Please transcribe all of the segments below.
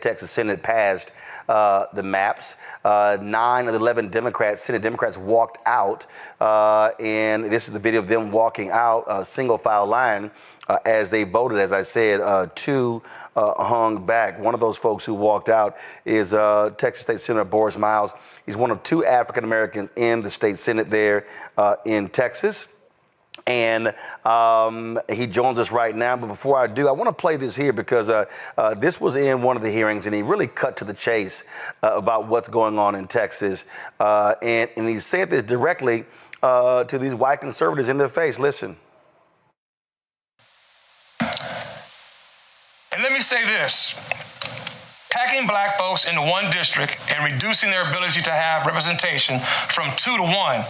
Texas Senate passed the maps. 9 of the 11 Senate Democrats walked out, and this is the video of them walking out, single file line, as they voted. As I said, 2 hung back. One of those folks who walked out is Texas State Senator Boris Miles. He's one of 2 African Americans in the state Senate there in Texas. And he joins us right now. But before I do, I want to play this here because this was in one of the hearings, and he really cut to the chase about what's going on in Texas. And he said this directly to these white conservatives in their face. Listen. And let me say this. Packing black folks into one district and reducing their ability to have representation from 2 to 1,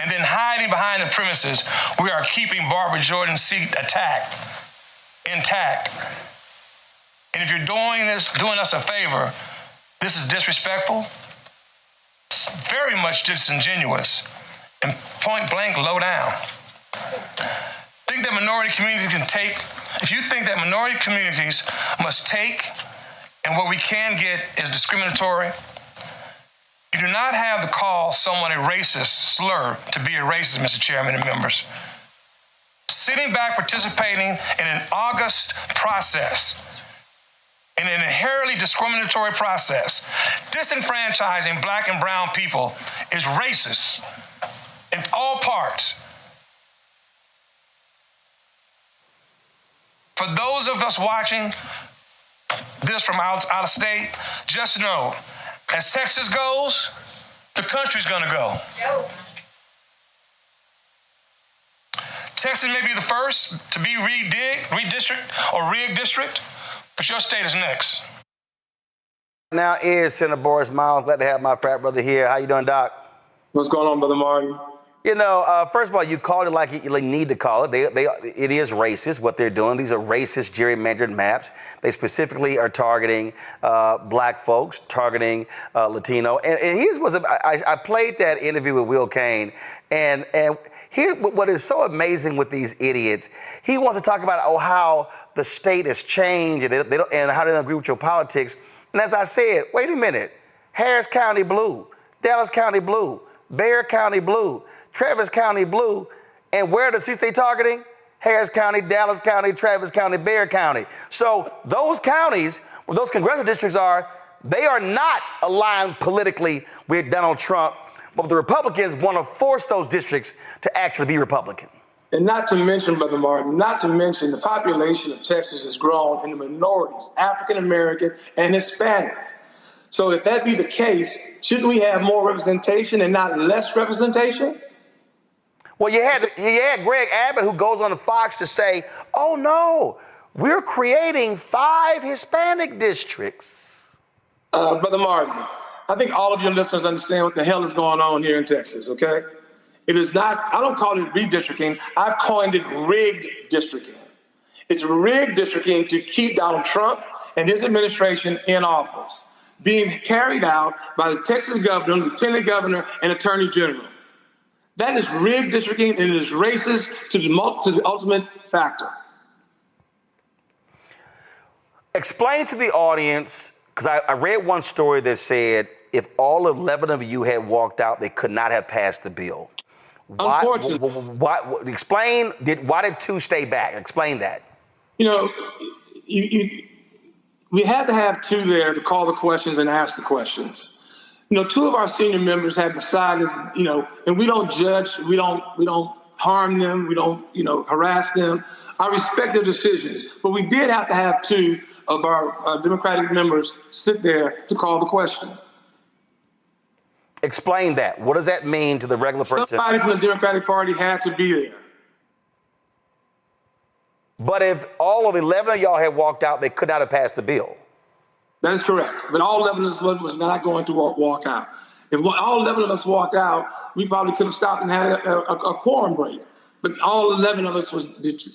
and then hiding behind the premises, we are keeping Barbara Jordan's seat intact. And if you're doing us a favor, this is disrespectful, it's very much disingenuous, and point blank low down. Think that minority communities if you think that minority communities must take, and what we can get is discriminatory, you do not have to call someone a racist slur to be a racist, Mr. Chairman and members. Sitting back participating in an august process, in an inherently discriminatory process, disenfranchising black and brown people is racist in all parts. For those of us watching this from out of state, just know, as Texas goes, the country's gonna go. Texas may be the first to be redistrict or rigged district, but your state is next. Now is Senator Boris Miles. Glad to have my frat brother here. How you doing, Doc? What's going on, Brother Martin? You know, first of all, you called it like you need to call it. It is racist, what they're doing. These are racist gerrymandered maps. They specifically are targeting black folks, targeting Latino. And here's I played that interview with Will Kane, and here what is so amazing with these idiots, he wants to talk about how the state has changed and how they don't agree with your politics. And as I said, wait a minute, Harris County blue, Dallas County blue, Bexar County blue, Travis County blue, and where are the seats they targeting? Harris County, Dallas County, Travis County, Bexar County. So those counties, where those congressional districts are, they are not aligned politically with Donald Trump, but the Republicans want to force those districts to actually be Republican. And not to mention, Brother Martin, the population of Texas has grown in the minorities, African American and Hispanic. So if that be the case, shouldn't we have more representation and not less representation? Well, you had Greg Abbott, who goes on the Fox to say, oh no, we're creating 5 Hispanic districts. Brother Martin, I think all of your listeners understand what the hell is going on here in Texas, okay? It is not, I don't call it redistricting, I've coined it rigged districting. It's rigged districting to keep Donald Trump and his administration in office, being carried out by the Texas governor, lieutenant governor, and attorney general. That is rigged districting, and it is racist to the ultimate factor. Explain to the audience, because I read one story that said if all 11 of you had walked out, they could not have passed the bill. Unfortunately. Why did 2 stay back? Explain that. You know, we had to have 2 there to call the questions and ask the questions. You know, 2 of our senior members have decided, and we don't judge, we don't harm them, we don't, harass them. I respect their decisions, but we did have to have 2 of our Democratic members sit there to call the question. Explain that. What does that mean to the regular person? Somebody from the Democratic Party had to be there. But if all of 11 of y'all had walked out, they could not have passed the bill. That is correct. But all 11 of us was not going to walk out. If all 11 of us walked out, we probably could have stopped and had a quorum break. But all 11 of us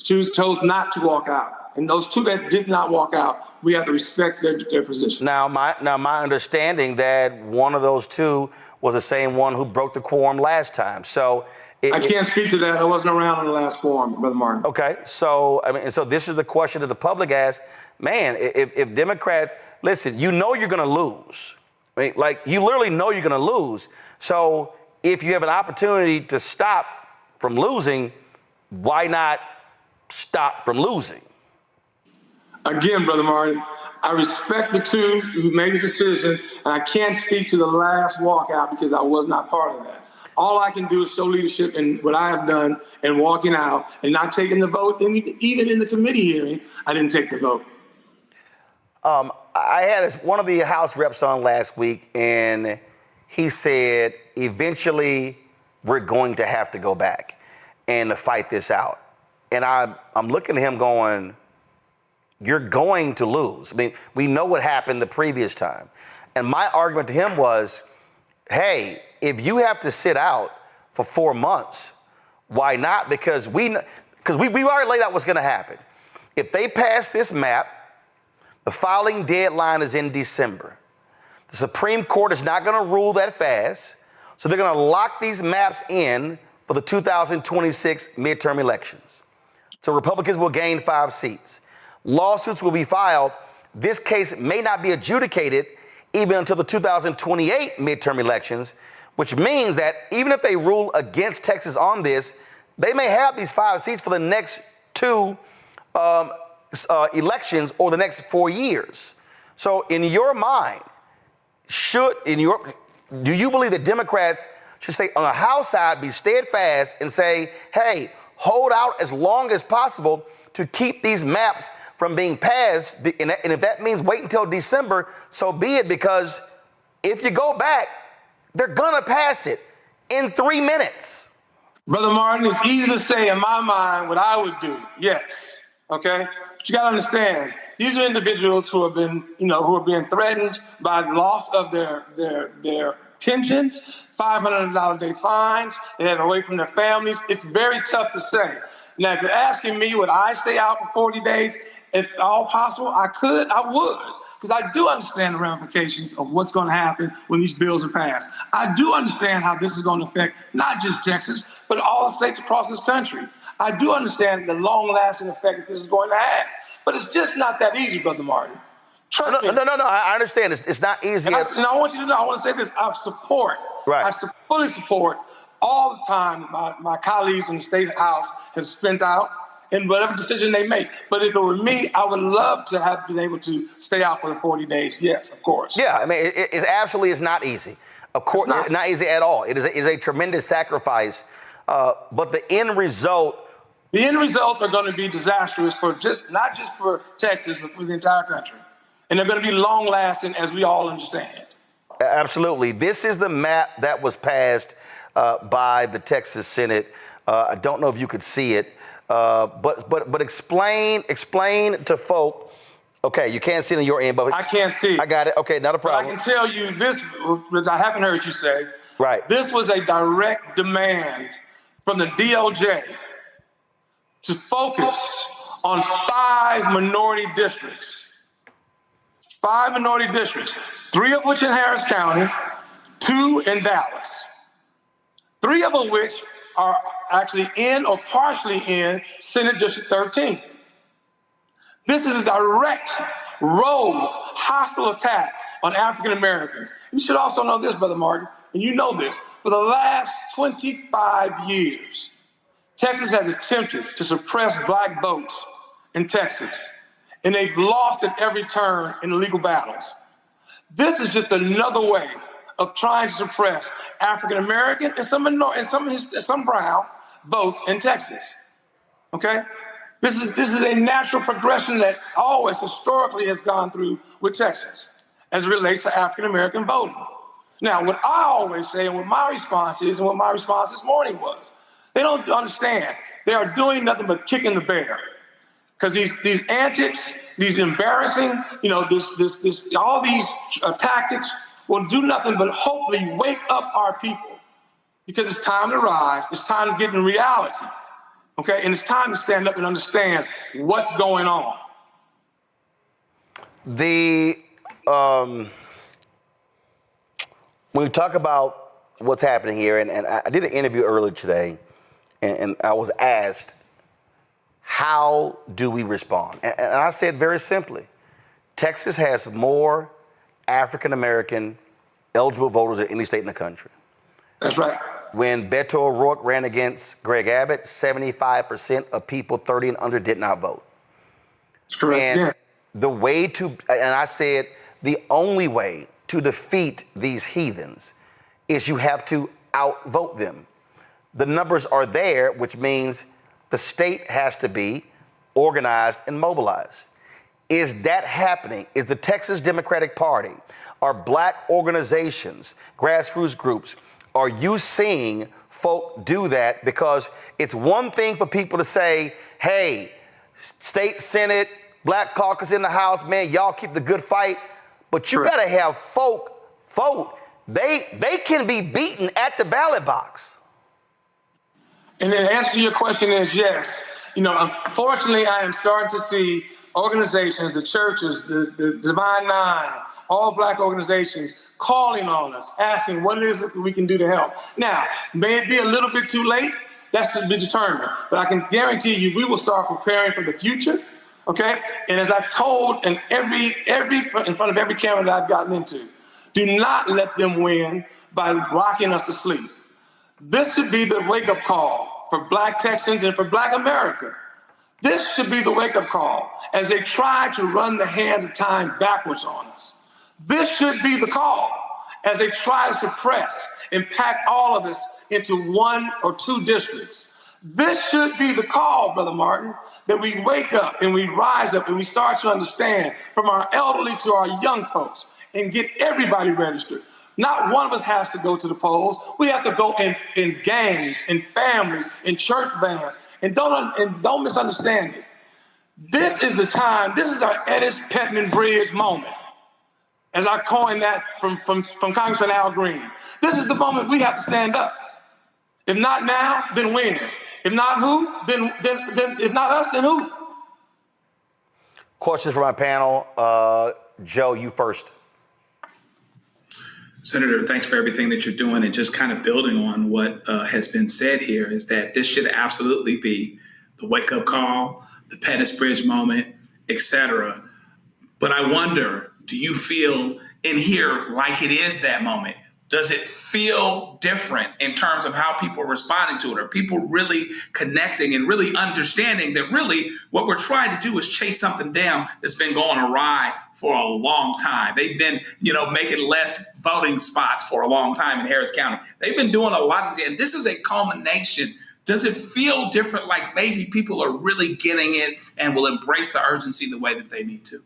chose not to walk out. And those 2 that did not walk out, we have to respect their position. Now, my understanding that one of those 2 was the same one who broke the quorum last time. So I can't speak to that. I wasn't around in the last forum, Brother Martin. Okay, so I mean, so this is the question that the public asks. Man, if Democrats, listen, you know you're going to lose. I mean, like, you literally know you're going to lose. So if you have an opportunity to stop from losing, why not stop from losing? Again, Brother Martin, I respect the two who made the decision, and I can't speak to the last walkout because I was not part of that. All I can do is show leadership in what I have done in walking out and not taking the vote. And even in the committee hearing, I didn't take the vote. I had one of the House reps on last week, and he said, eventually we're going to have to go back and to fight this out. And I'm looking at him going, you're going to lose. I mean, we know what happened the previous time. And my argument to him was, hey, if you have to sit out for 4 months, why not? Because we already laid out what's going to happen. If they pass this map, the filing deadline is in December. The Supreme Court is not going to rule that fast, so they're going to lock these maps in for the 2026 midterm elections. So Republicans will gain 5 seats. Lawsuits will be filed. This case may not be adjudicated even until the 2028 midterm elections, which means that even if they rule against Texas on this, they may have these 5 seats for the next 2 elections or the next 4 years. So in your mind, do you believe that Democrats should say on the House side, be steadfast and say, hey, hold out as long as possible to keep these maps from being passed? And if that means wait until December, so be it, because if you go back, they're gonna pass it in 3 minutes. Brother Martin, it's easy to say in my mind what I would do. Yes. Okay. But you got to understand, these are individuals who have been, who are being threatened by the loss of their pensions, $500 a day fines. They have away from their families. It's very tough to say. Now, if you're asking me, would I stay out for 40 days? If all possible, I would. Because I do understand the ramifications of what's going to happen when these bills are passed. I do understand how this is going to affect not just Texas, but all the states across this country. I do understand the long-lasting effect that this is going to have. But it's just not that easy, Brother Martin. Trust me. No, I understand. It's not easy. And I want you to know, I want to say this. I fully support all the time my colleagues in the State House have spent out in whatever decision they make. But if it were me, I would love to have been able to stay out for the 40 days. Yes, of course. Yeah, I mean, it absolutely is not easy. Of course, not easy at all. It is a tremendous sacrifice. But the end result. The end results are going to be disastrous for not just for Texas, but for the entire country. And they're going to be long lasting, as we all understand. Absolutely. This is the map that was passed by the Texas Senate. I don't know if you could see it. But explain to folk. Okay, you can't see it on your end, but I can't see. I got it. Okay, not a problem. But I can tell you this, which I haven't heard you say. Right. This was a direct demand from the DOJ to focus on 5 minority districts. 5 minority districts, 3 of which in Harris County, 2 in Dallas. 3 of which are actually in or partially in Senate District 13. This is a direct, rogue, hostile attack on African Americans. You should also know this, Brother Martin, and you know this. For the last 25 years, Texas has attempted to suppress black votes in Texas, and they've lost at every turn in legal battles. This is just another way of trying to suppress African American and some brown votes in Texas. Okay, this is a natural progression that always historically has gone through with Texas as it relates to African American voting. Now, what I always say, and what my response is, and what my response this morning was, they don't understand. They are doing nothing but kicking the bear. Because these antics, these embarrassing, all these tactics will do nothing but hopefully wake up our people. Because it's time to rise. It's time to get in reality. Okay? And it's time to stand up and understand what's going on. When we talk about what's happening here, and I did an interview earlier today and I was asked, how do we respond? And I said very simply, Texas has more African-American eligible voters than any state in the country. That's right. When Beto O'Rourke ran against Greg Abbott, 75% of people 30 and under did not vote. That's correct, and yeah. the way to, and I said, the only way to defeat these heathens is you have to outvote them. The numbers are there, which means the state has to be organized and mobilized. Is that happening? Is the Texas Democratic Party, are black organizations, grassroots groups, are you seeing folk do that? Because it's one thing for people to say, hey, state Senate, black caucus in the House, man, y'all keep the good fight. But you gotta have folk vote. They can be beaten at the ballot box. And the answer to your question is yes. You know, unfortunately, I am starting to see organizations, the churches, the Divine Nine, all black organizations calling on us, asking what it is that we can do to help. Now, may it be a little bit too late? That's to be determined. But I can guarantee you we will start preparing for the future, okay? And as I've told in in front of every camera that I've gotten into, do not let them win by rocking us to sleep. This should be the wake-up call for black Texans and for black America. This should be the wake-up call as they try to run the hands of time backwards on us. This should be the call as they try to suppress and pack all of us into 1 or 2 districts. This should be the call, Brother Martin, that we wake up and we rise up and we start to understand, from our elderly to our young folks, and get everybody registered. Not one of us has to go to the polls. We have to go in gangs, in families, in church bands. And don't misunderstand it. This is the time, this is our Ennis-Petman Bridge moment. As I coined that from Congressman Al Green. This is the moment we have to stand up. If not now, then when? If not who, then if not us, then who? Questions for my panel. Joe, you first. Senator, thanks for everything that you're doing. And just kind of building on what has been said here is that this should absolutely be the wake-up call, the Pettis Bridge moment, et cetera. But I wonder, do you feel in here like it is that moment? Does it feel different in terms of how people are responding to it? Are people really connecting and really understanding that really what we're trying to do is chase something down that's been going awry for a long time? They've been, making less voting spots for a long time in Harris County. They've been doing a lot of this, and this is a culmination. Does it feel different, like maybe people are really getting it and will embrace the urgency the way that they need to?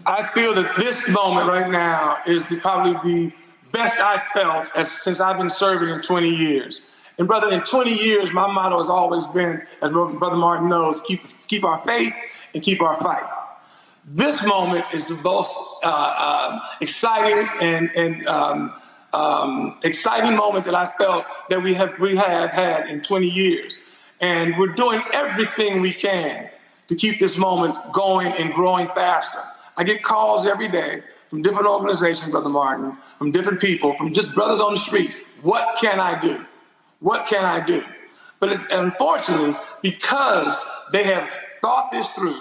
I feel that this moment right now is probably the best I've felt since I've been serving in 20 years. And brother, in 20 years, my motto has always been, as Brother Martin knows, keep our faith and keep our fight. This moment is the most exciting and exciting moment that I felt that we have had in 20 years. And we're doing everything we can to keep this moment going and growing faster. I get calls every day from different organizations, Brother Martin, from different people, from just brothers on the street. What can I do? What can I do? But unfortunately, because they have thought this through,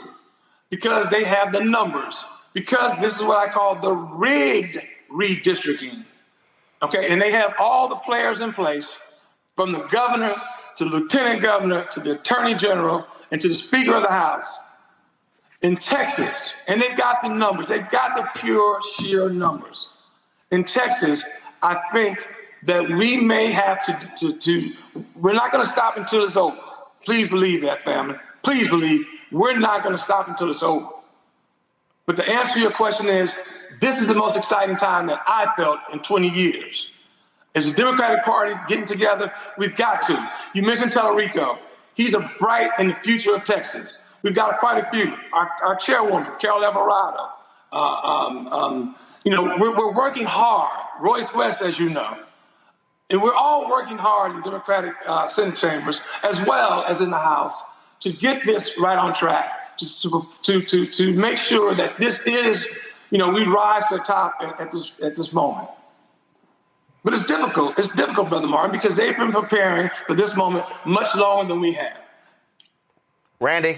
because they have the numbers, because this is what I call the rigged redistricting, okay? And they have all the players in place, from the governor to the lieutenant governor to the attorney general and to the speaker of the House in Texas. And they've got the numbers. They've got the pure, sheer numbers. In Texas, I think that we may have to we're not going to stop until it's over. Please believe that, family. Please believe we're not going to stop until it's over. But the answer to your question is, this is the most exciting time that I felt in 20 years. As a Democratic Party getting together, we've got to. You mentioned Tellerico. He's a bright in the future of Texas. We've got quite a few. Our chairwoman, Carol Alvarado. We're working hard. Royce West, as you know. And we're all working hard in Democratic Senate chambers, as well as in the House, to get this right on track, just to make sure that this is, we rise to the top at this moment. But it's difficult. It's difficult, Brother Martin, because they've been preparing for this moment much longer than we have. Randy?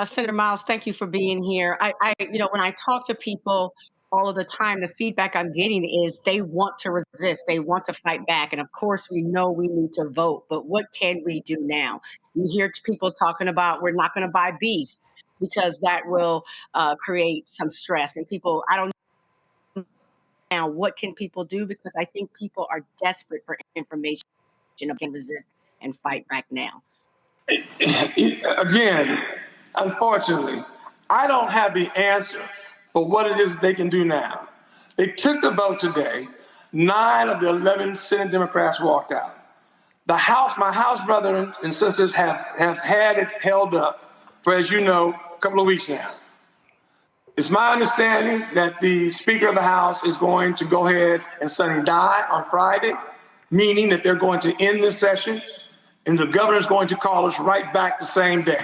Senator Miles, thank you for being here. When I talk to people all of the time, the feedback I'm getting is they want to resist, they want to fight back. And of course, we know we need to vote, but what can we do now? You hear people talking about we're not going to buy beef because that will create some stress. And people, I don't know now, what can people do? Because I think people are desperate for information and can resist and fight back now. Again, unfortunately, I don't have the answer for what it is they can do now. They took the vote today. 9 of the 11 Senate Democrats walked out. The House, my House brothers and sisters have had it held up for, as you know, a couple of weeks now. It's my understanding that the Speaker of the House is going to go ahead and suddenly die on Friday, meaning that they're going to end this session, and the governor's going to call us right back the same day.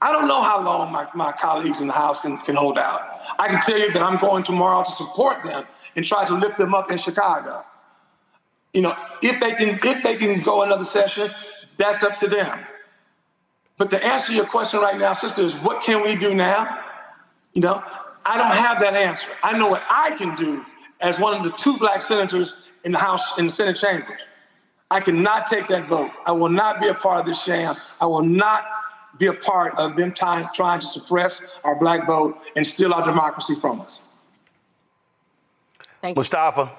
I don't know how long my colleagues in the House can hold out. I can tell you that I'm going tomorrow to support them and try to lift them up in Chicago. You know, if they can go another session, that's up to them. But to answer your question right now, sister, is what can we do now? You know, I don't have that answer. I know what I can do as one of the 2 black senators in the House, in the Senate chambers. I cannot take that vote. I will not be a part of this sham. I will not be a part of them trying to suppress our black vote and steal our democracy from us. Thank you. Mustafa?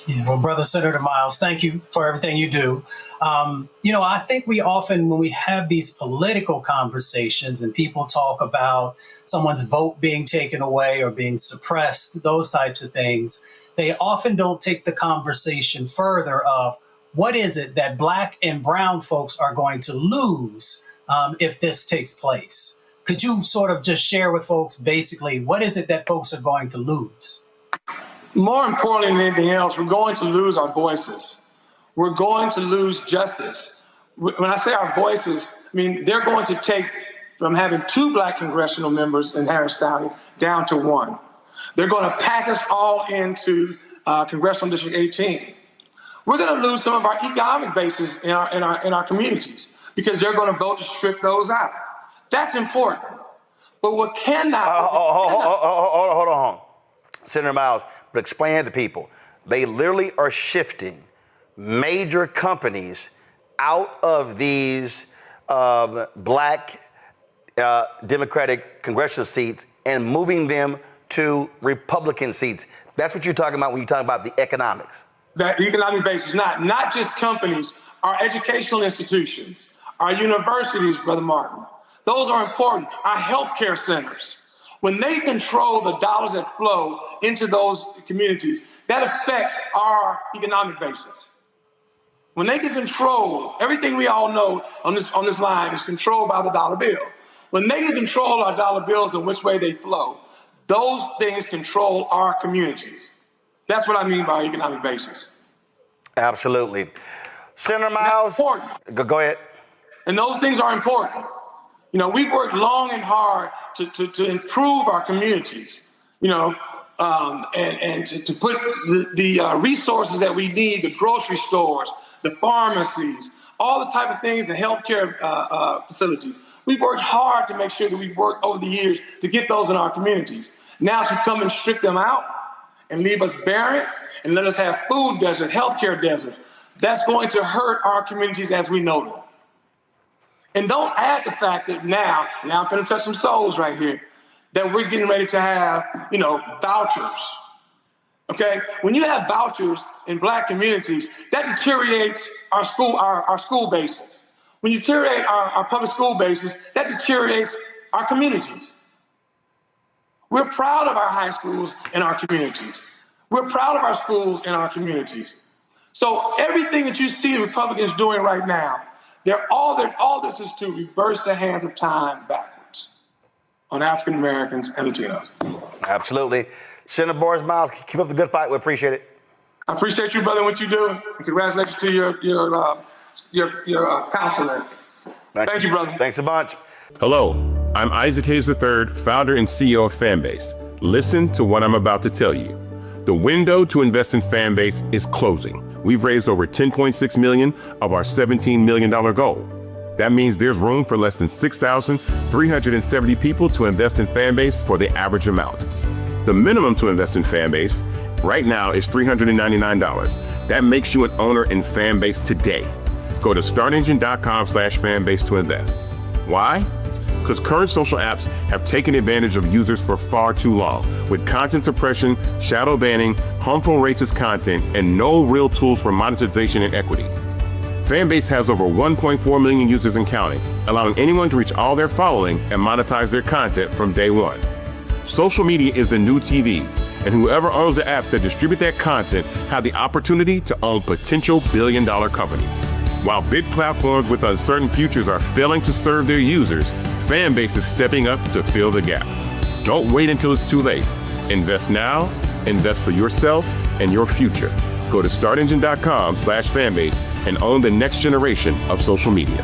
Yeah, well, Brother Senator Miles, thank you for everything you do. I think we often, when we have these political conversations and people talk about someone's vote being taken away or being suppressed, those types of things, they often don't take the conversation further of what is it that black and brown folks are going to lose if this takes place? Could you sort of just share with folks basically what is it that folks are going to lose? More importantly than anything else, we're going to lose our voices. We're going to lose justice. When I say our voices, I mean, they're going to take from having 2 black congressional members in Harris County down to 1. They're going to pack us all into Congressional District 18. We're going to lose some of our economic bases in our communities because they're going to vote to strip those out. That's important. But what cannot... Hold on. Senator Miles, but explain it to people. They literally are shifting major companies out of these black Democratic congressional seats and moving them to Republican seats. That's what you're talking about when you talk about the economics. That economic basis, not just companies, our educational institutions, our universities, Brother Martin. Those are important. Our healthcare centers. When they control the dollars that flow into those communities, that affects our economic basis. When they can control everything we all know on this line is controlled by the dollar bill. When they can control our dollar bills and which way they flow, those things control our communities. That's what I mean by economic basis. Absolutely. Senator Miles, go ahead. And those things are important. You know, we've worked long and hard to improve our communities, and to put the resources that we need, the grocery stores, the pharmacies, all the type of things, the healthcare facilities. We've worked hard to make sure that we've worked over the years to get those in our communities. Now to come and strip them out and leave us barren and let us have food desert, healthcare deserts, that's going to hurt our communities as we know them. And don't add the fact that now I'm going to touch some souls right here, that we're getting ready to have, vouchers. Okay? When you have vouchers in black communities, that deteriorates our school bases. When you deteriorate our public school bases, that deteriorates our communities. We're proud of our high schools in our communities. We're proud of our schools in our communities. So everything that you see the Republicans doing right now, all this is to reverse the hands of time backwards on African Americans and Latinos. Absolutely. Senator Boris Miles, keep up the good fight. We appreciate it. I appreciate you, brother, what you do. And congratulations to your counselor. Thank you, brother. Thanks a bunch. Hello, I'm Isaac Hayes III, founder and CEO of Fanbase. Listen to what I'm about to tell you. The window to invest in Fanbase is closing. We've raised over $10.6 million of our $17 million goal. That means there's room for less than 6,370 people to invest in Fanbase for the average amount. The minimum to invest in Fanbase right now is $399. That makes you an owner in Fanbase today. Go to startengine.com/fanbase to invest. Why? Because current social apps have taken advantage of users for far too long, with content suppression, shadow banning, harmful racist content, and no real tools for monetization and equity. Fanbase has over 1.4 million users and counting, allowing anyone to reach all their following and monetize their content from day one. Social media is the new TV, and whoever owns the apps that distribute that content have the opportunity to own potential billion-dollar companies. While big platforms with uncertain futures are failing to serve their users, Fanbase is stepping up to fill the gap. Don't wait until it's too late. Invest now, invest for yourself and your future. Go to startengine.com/fanbase and own the next generation of social media.